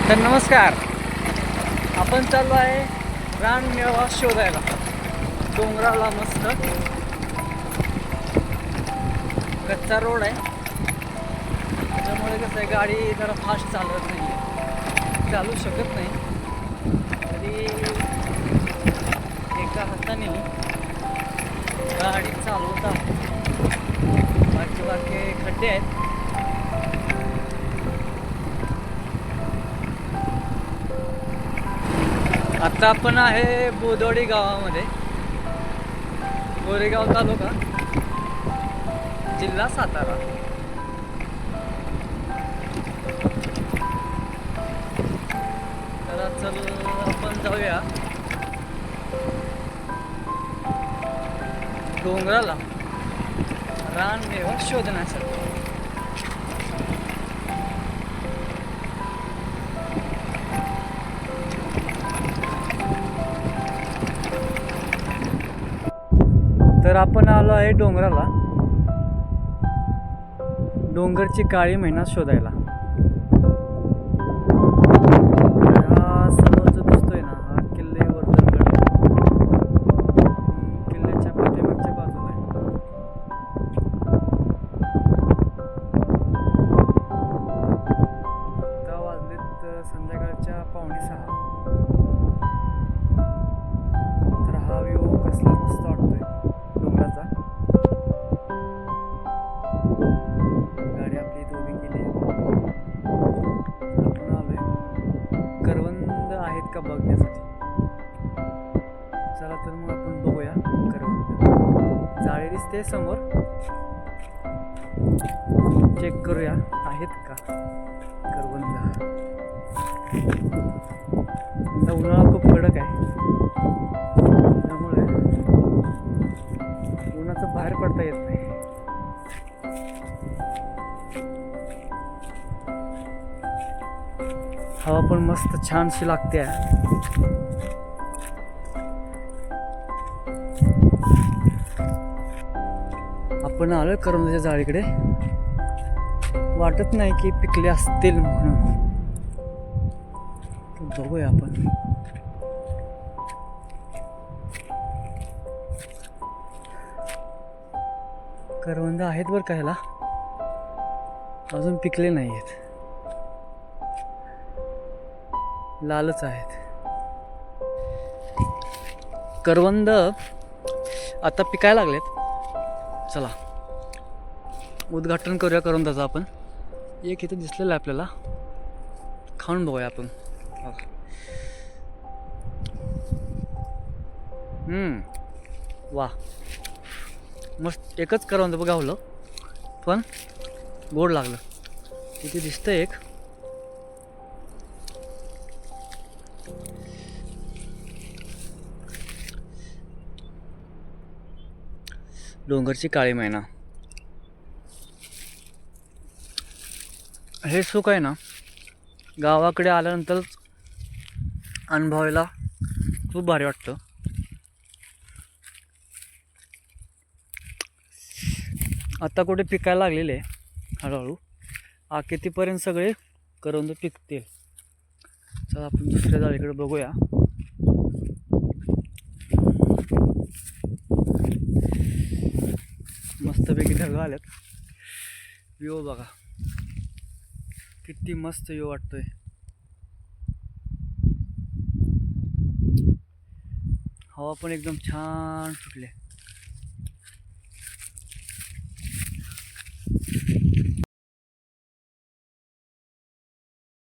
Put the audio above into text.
तर नमस्कार. आपण चाललो आहे रानमेवा शोधायला डोंगराला. मस्त कच्चा रोड आहे, त्यामुळे कसं आहे गाडी जरा फास्ट चालत नाही आहे, चालू शकत नाही. तरी एका हाताने गाडी चालवत आहे. बाकी खड्डे आहेत. आता आपण आहे बोदवडी गावामध्ये, गोरेगाव तालुका, जिल्हा सातारा. तर चल आपण जाऊया डोंगराला रानमेवा शोधण्यासाठी. तर आपण आलो आहे डोंगराला डोंगरची काळी मैना शोधायला. हा समोर जो दिसतोय ना, हा किल्ले वर्धनगड, किल्ल्याच्या पाठीमागच्या बाजूला आहे. आता वाजलेत संध्याकाळच्या 5:45. तर हा व्ह्यू कसला मस्त वाटतोय डोंगराचा. गाडी आपली इथे उभी केली आहे. आपण आलोय करवंद आहेत का बघण्यासाठी. चला तर मग आपण बघूया करवंद. जाळी दिसते समोर, चेक करूया आहेत का करवंद. आता उन्हाळा खूप कडक आहे, त्यामुळे उन्हाचं बाहेर पडता येत नाही. हवा पण मस्त छानशी लागते. आपण आलोय करवंदाच्या जाळीकडे. वाटत नाही की पिकले असतील म्हणून. बघूया आपण. करवंद आहेत बरं का, ह्याला अजून पिकले नाही आहेत, लालच आहेत करवंद. आता पिकायला लागलेत. चला उद्घाटन करूया करवंदाचं आपण. एक इथं दिसलेलं आहे आपल्याला, खाऊन बघूया आपण. वा, मस्त. एकच करवंद बघावलं पण गोड लागलं. इथे दिसतं एक. डोंगरची काळी मैना. हे सुख आहे ना, गावाकडे आल्यानंतर अनुभवायला खूप भारी वाटतं. आता कुठे पिकायला लागलेले आहे हळूहळू. कितीपर्यंत सगळे करवंद पिकतील. चला आपण दुसऱ्या जाळीकडे बघूया. मस्तपैकी ढग आल्यात. व्ह्यू बघा किती मस्त व्ह्यू वाटतोय. हवा पण एकदम छान सुटले.